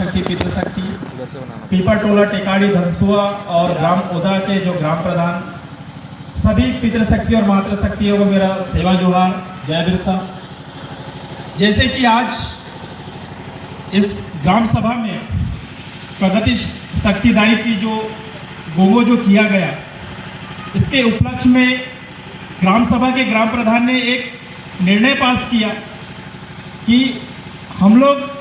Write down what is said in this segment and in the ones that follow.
शक्ति पितृशक्ति पीपर टोला टेकाड़ी धनसुआ और ग्राम ओदा के जो ग्राम प्रधान सभी पितृशक्ति और मातृशक्तियों को मेरा सेवा जोहार, जय बिरसा। जैसे कि आज इस ग्राम सभा में प्रगति शक्तिदायी की जो गोगो जो किया गया, इसके उपलक्ष्य में ग्राम सभा के ग्राम प्रधान ने एक निर्णय पास किया कि हम लोग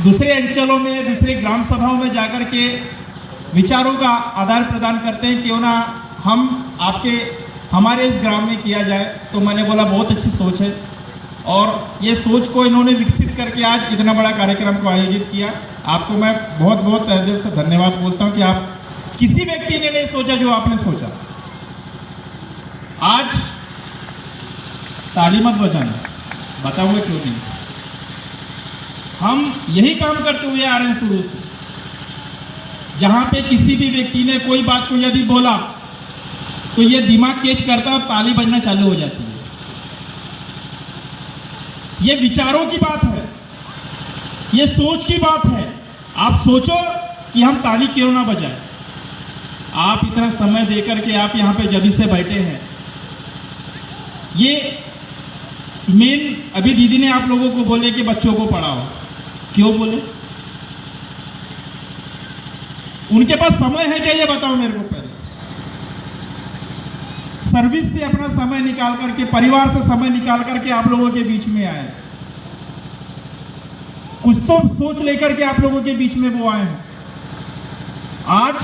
दूसरे अंचलों में, दूसरे ग्राम सभाओं में जाकर के विचारों का आदान प्रदान करते हैं, क्यों ना हम हमारे इस ग्राम में किया जाए। तो मैंने बोला बहुत अच्छी सोच है, और ये सोच को इन्होंने विकसित करके आज इतना बड़ा कार्यक्रम को आयोजित किया। आपको मैं बहुत बहुत तहे दिल से धन्यवाद बोलता हूँ कि आप किसी व्यक्ति ने नहीं सोचा जो आपने सोचा। आज ताली मत बजाना, बताऊंगा क्यों नहीं। हम यही काम करते हुए आ रहे हैं शुरू से। जहां पे किसी भी व्यक्ति ने कोई बात को यदि बोला तो ये दिमाग कैच करता और ताली बजना चालू हो जाती है। ये विचारों की बात है, ये सोच की बात है। आप सोचो कि हम ताली क्यों ना बजाएं। आप इतना समय देकर के आप यहाँ पे जल्दी से बैठे हैं। ये मेन अभी दीदी ने आप लोगों को बोले कि बच्चों को पढ़ाओ, क्यों बोले? उनके पास समय है क्या, ये बताओ मेरे को पहले। सर्विस से अपना समय निकाल करके, परिवार से समय निकाल करके आप लोगों के बीच में आए, कुछ तो सोच लेकर के आप लोगों के बीच में वो आए हैं। आज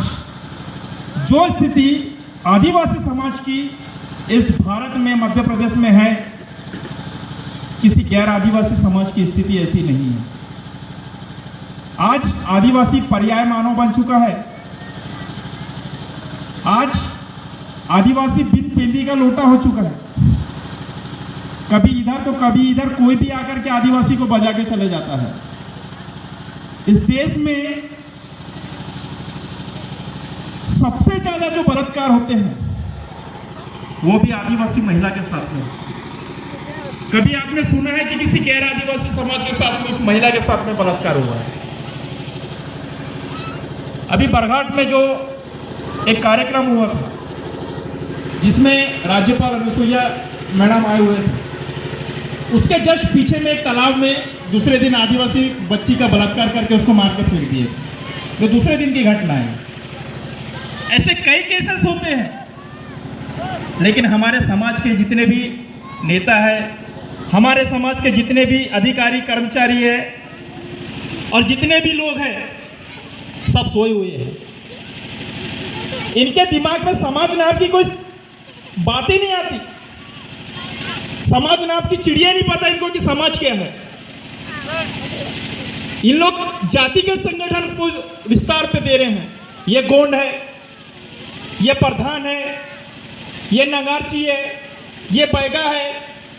जो स्थिति आदिवासी समाज की इस भारत में, मध्य प्रदेश में है, किसी गैर आदिवासी समाज की स्थिति ऐसी नहीं है। आज आदिवासी पर्याय मानव बन चुका है। आज आदिवासी बिन पेंदी का लोटा हो चुका है। कभी इधर तो कभी इधर, कोई भी आकर के आदिवासी को बजा के चले जाता है। इस देश में सबसे ज्यादा जो बलात्कार होते हैं वो भी आदिवासी महिला के साथ में। कभी आपने सुना है कि किसी गैर आदिवासी समाज के साथ में, उस महिला के साथ में बलात्कार हुआ है? अभी बरघाट में जो एक कार्यक्रम हुआ था जिसमें राज्यपाल अनुसुईया मैडम आए हुए थे, उसके जस्ट पीछे में एक तालाब में दूसरे दिन आदिवासी बच्ची का बलात्कार करके उसको मार के फेंक दिए। जो दूसरे दिन की घटना है। ऐसे कई केसेस होते हैं, लेकिन हमारे समाज के जितने भी नेता हैं, हमारे समाज के जितने भी अधिकारी कर्मचारी हैं और जितने भी लोग हैं, सब सोए हुए हैं। इनके दिमाग में समाज नाम की कोई बात ही नहीं आती। समाज नाम की चिड़िया नहीं पता इनको कि समाज क्या है। इन लोग जाति के संगठन को विस्तार पे दे रहे हैं। ये गोंड है, ये प्रधान है, ये नगारची है, ये बैगा है,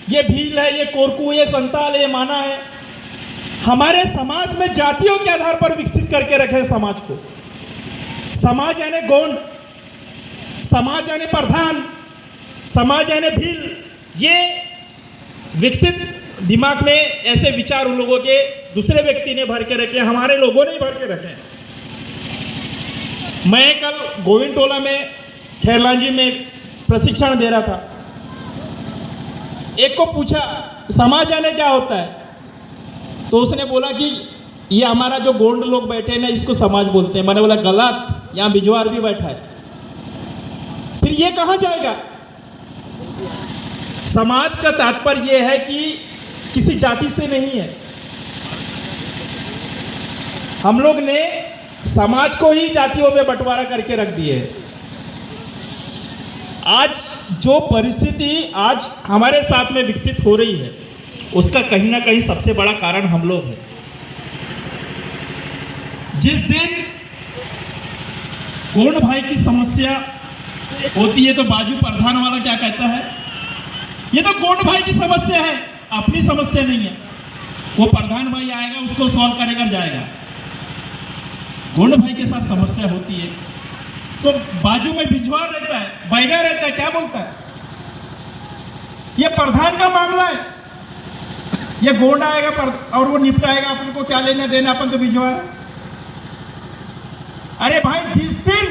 ये भील है, ये कोरकू, ये संताल है, ये माना है। हमारे समाज में जातियों के आधार पर विकसित करके रखे समाज को। समाज यानी गोंड, समाज यानी प्रधान, समाज यानी भील। ये विकसित दिमाग में ऐसे विचार उन लोगों के दूसरे व्यक्ति ने भर के रखे, हमारे लोगों ने भर के रखे। मैं कल गोविंद टोला में खैरलांजी में प्रशिक्षण दे रहा था। एक को पूछा समाज यानी क्या होता है, तो उसने बोला कि ये हमारा जो गोंड लोग बैठे हैं ना, इसको समाज बोलते हैं। मैंने बोला गलत, यहाँ बिजवार भी बैठा है। फिर ये कहाँ जाएगा? समाज का तात्पर्य यह है कि किसी जाति से नहीं है। हम लोग ने समाज को ही जातियों में बंटवारा करके रख दिए। आज जो परिस्थिति आज हमारे साथ में विकसित हो रही है, उसका कहीं ना कहीं सबसे बड़ा कारण हम लोग हैं। जिस दिन गोंड भाई की समस्या होती है तो बाजू प्रधान वाला क्या कहता है, ये तो गोंड भाई की समस्या है, अपनी समस्या नहीं है। वो प्रधान भाई आएगा, उसको सॉल्व करेगा, जाएगा। गोंड भाई के साथ समस्या होती है तो बाजू में बिजवार रहता है, बैगा रहता है, क्या बोलता है, ये प्रधान का मामला है, ये गोंड आएगा और वो निपटाएगा, अपन को क्या लेना देना, अपन तो बिजवार। अरे भाई, जिस दिन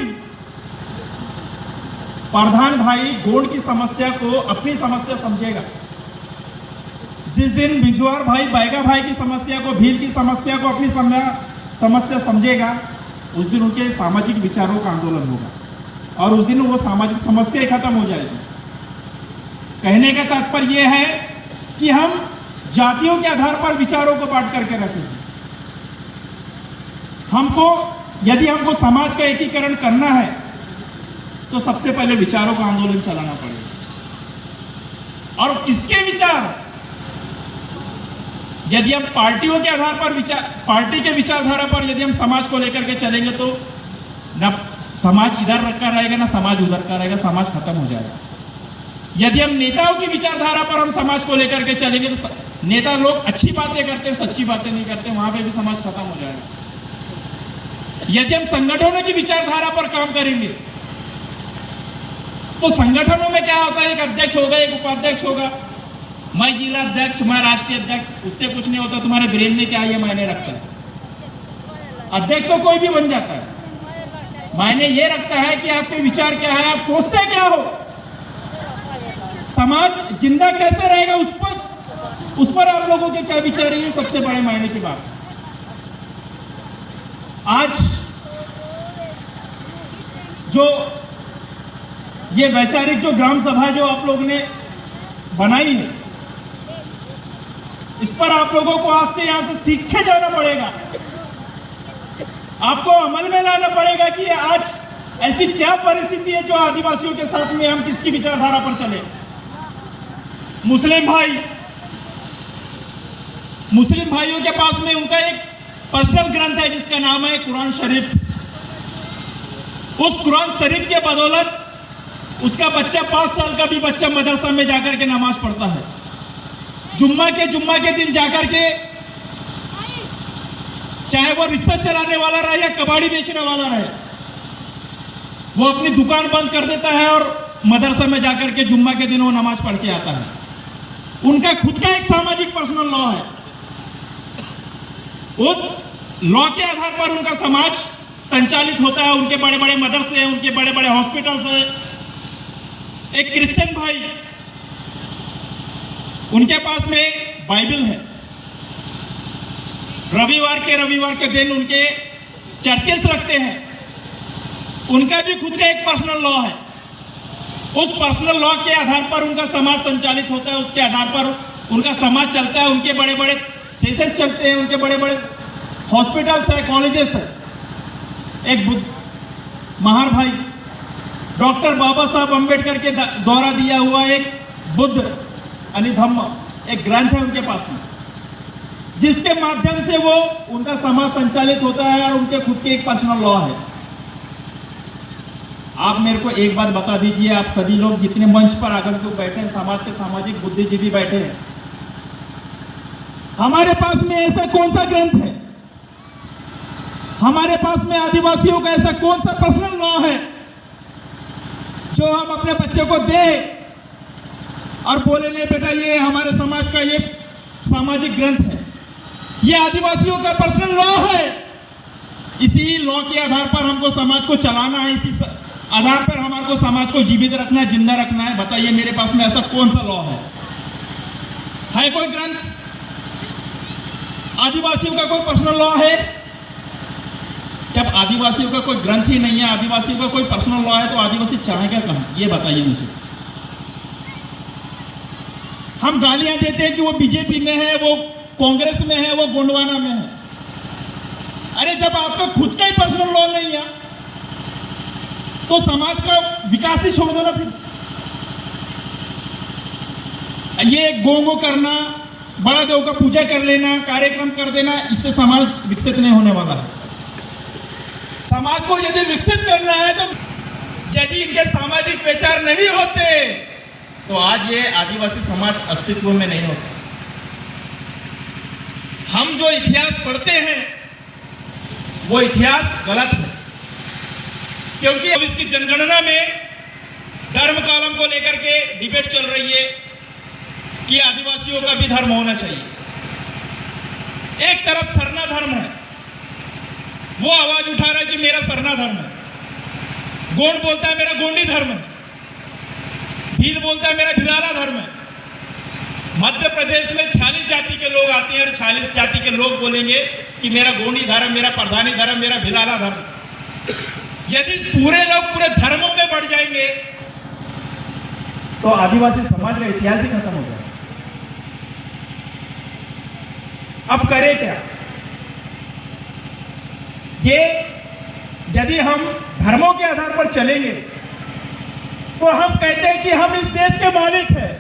प्रधान भाई गोंड की समस्या को अपनी समस्या समझेगा, जिस दिन बिजवार भाई बैगा भाई की समस्या को, भील की समस्या को अपनी समस्या समझेगा, उस दिन उनके सामाजिक विचारों का आंदोलन होगा और उस दिन वो सामाजिक समस्या खत्म हो जाएगी। कहने का तात्पर्य यह है कि हम जातियों के आधार पर विचारों को बांट करके रखें। यदि हमको समाज का एकीकरण करना है तो सबसे पहले विचारों का आंदोलन चलाना पड़ेगा। और किसके विचार? यदि हम पार्टियों के आधार पर पार्टी के विचारधारा पर यदि हम समाज को लेकर के चलेंगे तो ना समाज इधर रखा रहेगा ना समाज उधर का रहेगा, समाज खत्म हो जाएगा। यदि हम नेताओं की विचारधारा पर हम समाज को लेकर के चलेंगे तो नेता लोग अच्छी बातें करते हैं, सच्ची बातें नहीं करते, वहां पे भी समाज खत्म हो जाएगा। यदि हम संगठनों की विचारधारा पर काम करेंगे तो संगठनों में क्या होता है, एक अध्यक्ष होगा, एक उपाध्यक्ष होगा, मैं जिला अध्यक्ष, मैं राष्ट्रीय अध्यक्ष, उससे कुछ नहीं होता। तुम्हारे ब्रेन में क्या ये मायने रखता है? अध्यक्ष तो कोई भी बन जाता है, मायने ये रखता है कि आपके विचार क्या है, आप सोचते क्या हो, समाज जिंदा कैसे रहेगा, उस पर आप लोगों के क्या विचार है, ये सबसे बड़े मायने की बात है। आज जो ये वैचारिक जो ग्राम सभा जो आप लोग ने बनाई है, इस पर आप लोगों को आज से यहां से सीख के जाना पड़ेगा, आपको अमल में लाना पड़ेगा कि आज ऐसी क्या परिस्थिति है जो आदिवासियों के साथ में हम किसकी विचारधारा पर चले। मुस्लिम भाइयों के पास में उनका एक पर्सनल ग्रंथ है जिसका नाम है कुरान शरीफ। उस कुरान शरीफ के बदौलत उसका बच्चा 5 साल का भी बच्चा मदरसा में जाकर के नमाज पढ़ता है, जुम्मा के दिन जाकर के, चाहे वो रिक्शा चलाने वाला रहे या कबाड़ी बेचने वाला रहे, वो अपनी दुकान बंद कर देता है और मदरसा में जाकर के जुम्मा के दिन वो नमाज पढ़ के आता है। उनका खुद का एक सामाजिक पर्सनल लॉ है, उस लॉ के आधार पर उनका समाज संचालित होता है। उनके बड़े बड़े मदरसे हैं, उनके बड़े बड़े हॉस्पिटल्स हैं। एक क्रिश्चियन भाई, उनके पास में बाइबल है, रविवार के दिन उनके चर्चेस रखते हैं, उनका भी खुद का एक पर्सनल लॉ है। उस पर्सनल लॉ के आधार पर उनका समाज संचालित होता है, उसके आधार पर उनका समाज चलता है। उनके बड़े बड़े थीसिस चलते हैं, उनके बड़े बड़े हॉस्पिटल्स है, कॉलेजेस है। एक महार भाई डॉक्टर बाबा साहब अंबेडकर के द्वारा दिया हुआ एक बुद्ध धम्म एक ग्रंथ है उनके पास में, जिसके माध्यम से वो उनका समाज संचालित होता है और उनके खुद के एक पर्सनल लॉ है। आप मेरे को एक बात बता दीजिए, आप सभी लोग जितने मंच पर आकर के बैठे हैं, समाज के सामाजिक बुद्धिजीवी बैठे हैं, हमारे पास में ऐसा कौन सा ग्रंथ है, हमारे पास में आदिवासियों का ऐसा कौन सा पर्सनल लॉ है जो हम अपने बच्चे को दे और बोले नहीं बेटा ये हमारे समाज का ये सामाजिक ग्रंथ है, ये आदिवासियों का पर्सनल लॉ है। इसी लॉ के आधार पर हमको समाज को चलाना है, इसी आधार पर हमारे को समाज को जीवित रखना है, जिंदा रखना है। बताइए मेरे पास में ऐसा कौन सा लॉ है कोई ग्रंथ? आदिवासियों का कोई पर्सनल लॉ है? जब आदिवासियों का कोई ग्रंथ ही नहीं है, आदिवासियों का कोई पर्सनल लॉ है, तो आदिवासी चाहेगा कहां? ये बताइए मुझे। हम गालियां देते हैं कि वो बीजेपी में है, वो कांग्रेस में है, वो गोंडवाना में है। अरे जब आपका खुद का ही पर्सनल लॉ नहीं है तो समाज का विकास ही छोड़ दो ना। फिर ये गोंगो करना, बड़ा देव का पूजा कर लेना, कार्यक्रम कर देना, इससे समाज विकसित नहीं होने वाला है। समाज को यदि विकसित करना है तो यदि इनके सामाजिक विचार नहीं होते तो आज ये आदिवासी समाज अस्तित्व में नहीं होता। हम जो इतिहास पढ़ते हैं वो इतिहास गलत है, क्योंकि अब इसकी जनगणना में धर्म कॉलम को लेकर के डिबेट चल रही है कि आदिवासियों का भी धर्म होना चाहिए। एक तरफ सरना धर्म है, वो आवाज उठा रहा है कि मेरा सरना धर्म है, गोंड बोलता है मेरा गोंडी धर्म है, भील बोलता है मेरा भिलाला धर्म है। मध्य प्रदेश में 46 जाति के लोग आते हैं और 46 जाति के लोग बोलेंगे कि मेरा गोंडी धर्म, मेरा प्रधानी धर्म, मेरा भिलाला धर्म। यदि पूरे लोग पूरे धर्मों में बढ़ जाएंगे तो आदिवासी समाज का इतिहास ही खत्म हो जाएगा। अब करें क्या? ये यदि हम धर्मों के आधार पर चलेंगे तो हम कहते हैं कि हम इस देश के मालिक हैं,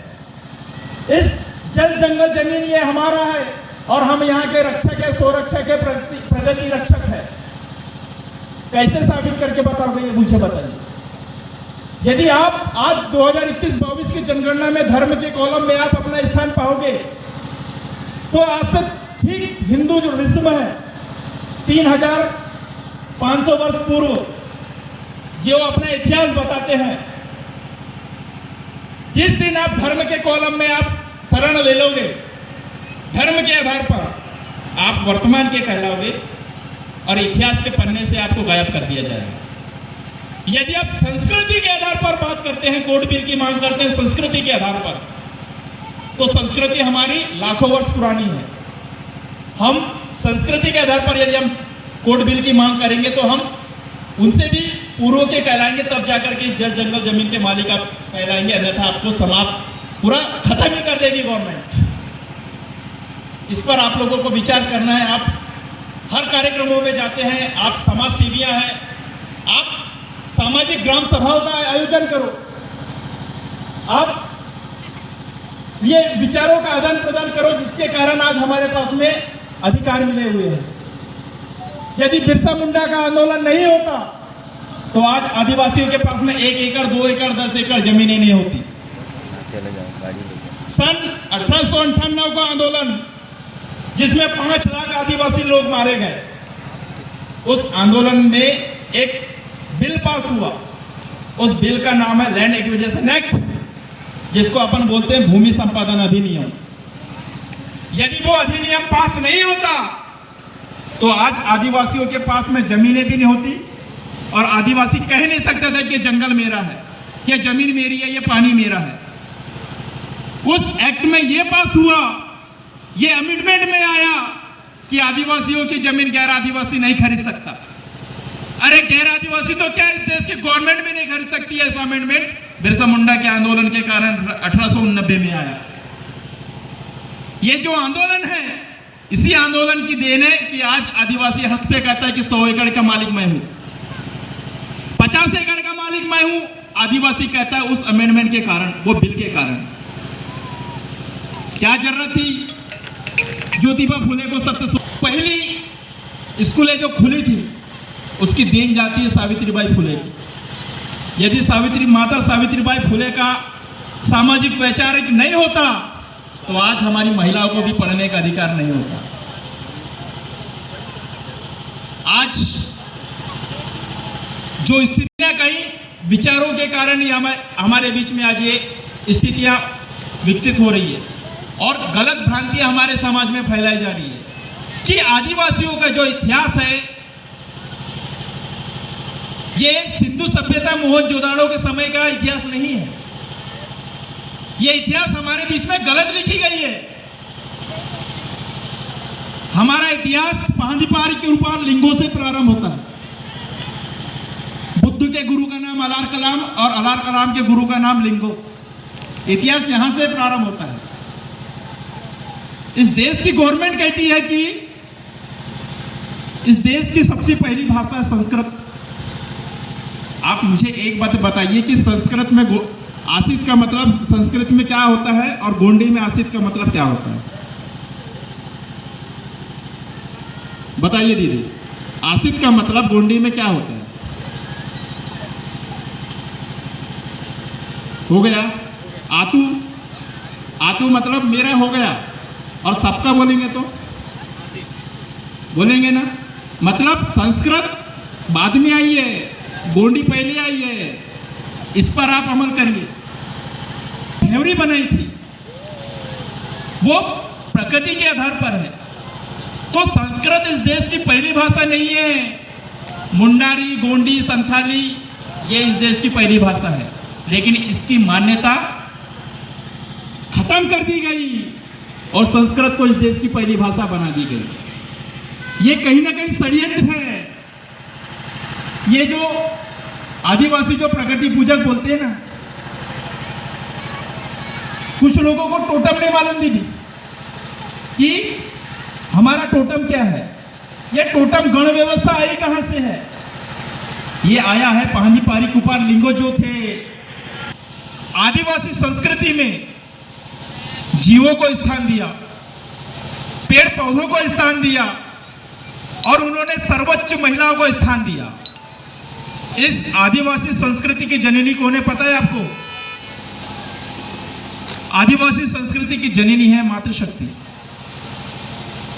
इस जल जंगल जमीन ये हमारा है और हम यहाँ के रक्षक है, स्वरक्षक है, प्रगति रक्षक है। कैसे साबित करके बताओगे? ये मुझे बताइए। यदि आप आज 2021-22 की जनगणना में धर्म के कॉलम में आप अपना स्थान पाओगे तो आज से ठीक हिंदू जो रिज्म है 3500 वर्ष पूर्व जो अपना इतिहास बताते हैं, जिस दिन आप धर्म के कॉलम में आप शरण ले लोगे धर्म के आधार पर, आप वर्तमान के कहलाओगे और इतिहास के पन्ने से आपको गायब कर दिया जाएगा। यदि आप संस्कृति के आधार पर बात करते हैं, कोड बिल की मांग करते हैं संस्कृति के आधार पर, तो संस्कृति हमारी लाखों वर्ष पुरानी है। हम संस्कृति के आधार पर यदि हम कोड बिल की मांग करेंगे तो हम उनसे भी पूर्व के कहलाएंगे, तब जाकर के जल जंगल जमीन के मालिक आप कहलाएंगे, अन्यथा आपको समाप्त पूरा खत्म ही कर देगी गवर्नमेंट। इस पर आप लोगों को विचार करना है। आप हर कार्यक्रमों में जाते हैं, आप समाज सेवियां हैं, आप सामाजिक ग्राम सभाओं का आयोजन करो, आप ये विचारों का आदान प्रदान करो जिसके कारण आज हमारे पास में अधिकार मिले हुए हैं। यदि बिरसा मुंडा का आंदोलन नहीं होता तो आज आदिवासियों के पास में 1 एकड़ 2 एकड़ 10 एकड़ जमीनें नहीं होती। सन 1898 का आंदोलन जिसमें 5 लाख आदिवासी लोग मारे गए, उस आंदोलन में एक बिल पास हुआ। उस बिल का नाम है लैंड एक्विजिशन एक्ट, जिसको अपन बोलते हैं भूमि संपादन अधिनियम। यदि वो अधिनियम पास नहीं होता तो आज आदिवासियों के पास में जमीनें भी नहीं होती और आदिवासी कह नहीं सकता था कि जंगल मेरा है, ये जमीन मेरी है, ये पानी मेरा है। उस एक्ट में ये पास हुआ, ये अमेंडमेंट में आया कि आदिवासियों की जमीन गैर आदिवासी नहीं खरीद सकता। अरे गैर आदिवासी तो क्या इस देश की गवर्नमेंट भी नहीं खरीद सकती है। ऐसा अमेंडमेंट बिरसा मुंडा के आंदोलन के कारण 1889 में आया। ये जो आंदोलन है, इसी आंदोलन की देन है कि आज आदिवासी हक से कहता है कि 100 एकड़ का मालिक मैं हूं, 50 एकड़ का मालिक मैं हूं। आदिवासी कहता है उस अमेंडमेंट के कारण, वो बिल के कारण। क्या जरूरत थी ज्योतिबा फुले को सत्य? पहली स्कूलें जो खुली थी उसकी देन जाती है सावित्रीबाई फुले की। यदि माता सावित्रीबाई फुले का सामाजिक वैचारिक नहीं होता तो आज हमारी महिलाओं को भी पढ़ने का अधिकार नहीं होता। आज जो स्थितियां कई विचारों के कारण ही हमारे बीच में आज ये स्थितियां विकसित हो रही है और गलत भ्रांतियां हमारे समाज में फैलाई जा रही है कि आदिवासियों का जो इतिहास है ये सिंधु सभ्यता मोहनजोदाड़ो के समय का इतिहास नहीं है। ये इतिहास हमारे बीच में गलत लिखी गई है। हमारा इतिहास पांडिपार के ऊपर लिंगों से प्रारंभ होता है। बुद्ध के गुरु का नाम अलार कलाम और अलार कलाम के गुरु का नाम लिंगो। इतिहास यहां से प्रारंभ होता है। इस देश की गवर्नमेंट कहती है कि इस देश की सबसे पहली भाषा है संस्कृत। आप मुझे एक बात बताइए कि संस्कृत में आसित का मतलब संस्कृत में क्या होता है और गोंडी में आसित का मतलब क्या होता है? बताइए दीदी, आसित का मतलब गोंडी में क्या होता है? हो गया। आतू, आतू मतलब मेरा हो गया। और सबका बोलेंगे तो बोलेंगे ना। मतलब संस्कृत बाद में आई है, गोंडी पहले आई है। इस पर आप अमल करिए। थ्योरी बनाई थी वो प्रकृति के आधार पर है। तो संस्कृत इस देश की पहली भाषा नहीं है। मुंडारी, गोंडी, संथाली ये इस देश की पहली भाषा है, लेकिन इसकी मान्यता खत्म कर दी गई और संस्कृत को इस देश की पहली भाषा बना दी गई। ये कहीं ना कहीं षड्यंत्र है। ये जो आदिवासी जो प्रकृति पूजक बोलते हैं ना, कुछ लोगों को टोटम नहीं मालूम दीदी कि हमारा टोटम क्या है। ये टोटम गण व्यवस्था आई कहां से है? ये आया है पानी पारी कुपार लिंगो जो थे आदिवासी संस्कृति में, जीवों को स्थान दिया, पेड़ पौधों को स्थान दिया और उन्होंने सर्वोच्च महिलाओं को स्थान दिया। इस आदिवासी संस्कृति की जननी कौन है पता है आपको? आदिवासी संस्कृति की जननी है मातृशक्ति।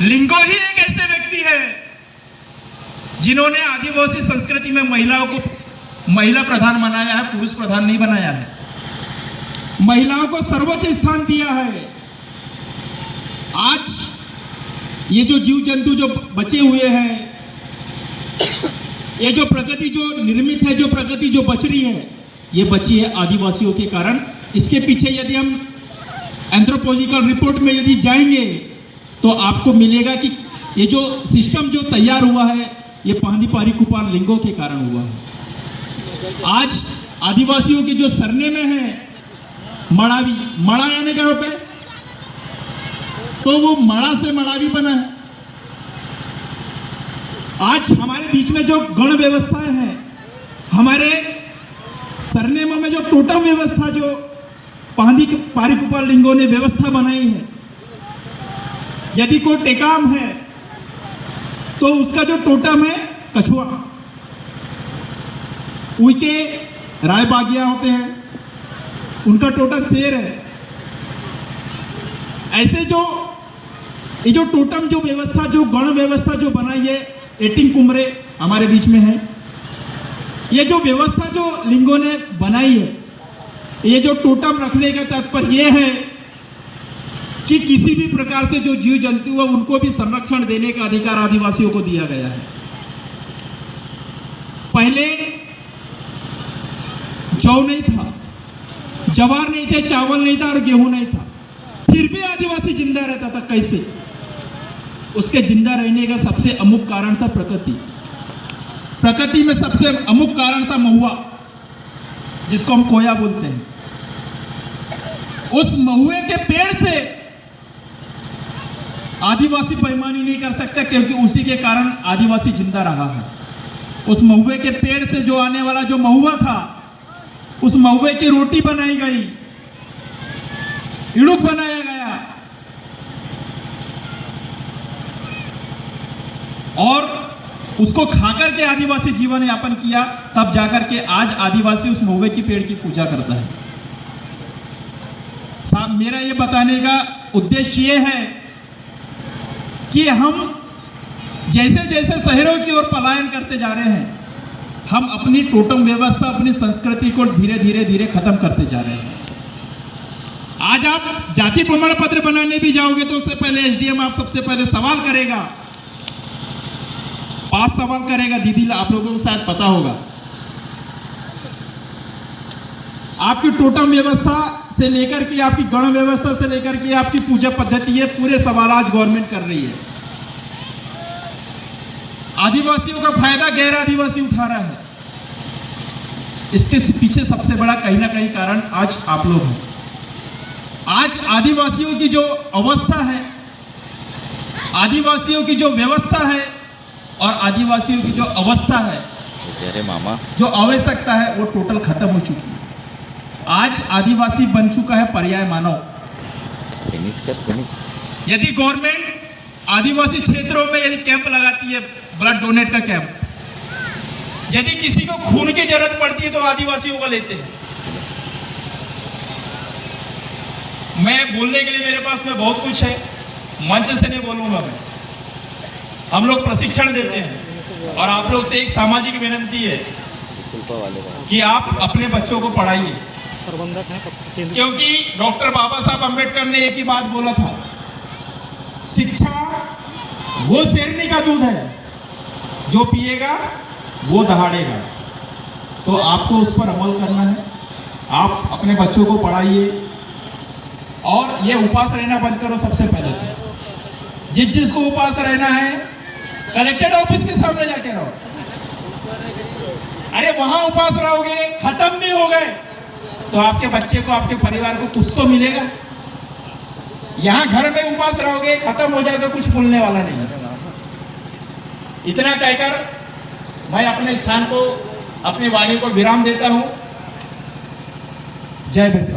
लिंगो ही एक ऐसे व्यक्ति है जिन्होंने आदिवासी संस्कृति में महिलाओं को महिला प्रधान बनाया है, पुरुष प्रधान नहीं बनाया है। महिलाओं को सर्वोच्च स्थान दिया है। आज ये जो जीव जंतु जो बचे हुए हैं, ये जो प्रकृति जो निर्मित है, जो प्रकृति जो बच रही है, ये बची है आदिवासियों के कारण। इसके पीछे यदि हम एंथ्रोपोलॉजिकल रिपोर्ट में यदि जाएंगे तो आपको मिलेगा कि ये जो सिस्टम जो तैयार हुआ है ये पानी पारी कुपार लिंगों के कारण हुआ है। आज आदिवासियों के जो सरने में है मड़ावी, मड़ा यानी क्या होता है, तो वो मड़ा से मड़ावी बना है। आज हमारे बीच में जो गण व्यवस्थाएं हैं, हमारे सरनेम में जो टोटम व्यवस्था जो पानी पारी कुपार लिंगों ने व्यवस्था बनाई है, यदि कोई टेकाम है तो उसका जो टोटम है कछुआ, उनके राय बागिया होते हैं, उनका टोटम शेर है। ऐसे जो ये जो टोटम जो व्यवस्था जो गण व्यवस्था जो बनाई है, एटिंग कुमरे हमारे बीच में है। ये जो व्यवस्था जो लिंगों ने बनाई है, ये जो टोटम रखने का तात्पर्य ये है कि किसी भी प्रकार से जो जीव जंतु है उनको भी संरक्षण देने का अधिकार आदिवासियों को दिया गया है। पहले जौ नहीं था, जवार नहीं थे, चावल नहीं था और गेहूं नहीं था, फिर भी आदिवासी जिंदा रहता था। कैसे? उसके जिंदा रहने का सबसे अमुक कारण था प्रकृति। प्रकृति में सबसे अमुक कारण था महुआ, जिसको हम कोया बोलते हैं। उस महुए के पेड़ से आदिवासी बेईमानी नहीं कर सकता, क्योंकि उसी के कारण आदिवासी जिंदा रहा है। उस महुए के पेड़ से जो आने वाला जो महुआ था, उस महुए की रोटी बनाई गई, इड़ुक बनाया गया और उसको खाकर के आदिवासी जीवन यापन किया। तब जाकर के आज आदिवासी उस महुए की पेड़ की पूजा करता है। साहब, मेरा ये बताने का उद्देश्य ये है कि हम जैसे जैसे शहरों की ओर पलायन करते जा रहे हैं, हम अपनी टोटम व्यवस्था, अपनी संस्कृति को धीरे धीरे धीरे खत्म करते जा रहे हैं। आज आप जाति प्रमाण पत्र बनाने भी जाओगे तो उससे पहले एसडीएम आप सबसे पहले सवाल करेगा, 5 सवाल करेगा। दीदी आप लोगों को शायद पता होगा, आपकी टोटम व्यवस्था से लेकर के आपकी गण व्यवस्था से लेकर के आपकी पूजा पद्धति, ये पूरे सवाल आज गवर्नमेंट कर रही है। आदिवासियों का फायदा गैर आदिवासी उठा रहा है। इसके पीछे सबसे बड़ा कहीं ना कहीं कारण आज आप लोग हैं। आज आदिवासियों की जो अवस्था है, आदिवासियों की जो व्यवस्था है और आदिवासियों की जो अवस्था है, जो आवश्यकता है, वो टोटल खत्म हो चुकी है। आज आदिवासी बन चुका है पर्याय मानव। यदि गवर्नमेंट आदिवासी क्षेत्रों में यदि कैंप लगाती है, ब्लड डोनेट का कैंप, यदि किसी को खून की जरूरत पड़ती है तो आदिवासियों का लेते हैं। मैं बोलने के लिए मेरे पास में बहुत कुछ है, मंच से नहीं बोलूंगा मैं। हम लोग प्रशिक्षण देते हैं और आप लोग से एक सामाजिक विनती है कि आप अपने बच्चों को पढ़ाइए, क्योंकि डॉक्टर बाबा साहब अम्बेडकर ने एक ही बात बोला था, शिक्षा वो शेरनी का दूध है जो पिएगा वो दहाड़ेगा। तो आपको उस पर अमल करना है। आप अपने बच्चों को पढ़ाइए और ये उपास रहना बंद करो। सबसे पहले तो जिसको उपास रहना है कलेक्टेड ऑफिस के सामने जाके रहो। अरे वहां उपास रहोगे, खत्म भी हो गए तो आपके बच्चे को, आपके परिवार को कुछ तो मिलेगा। यहां घर में उपास रहोगे, खत्म हो जाए तो कुछ मिलने वाला नहीं। इतना कहकर मैं अपने स्थान को, अपनी वाणी को विराम देता हूं। जय बिरसा।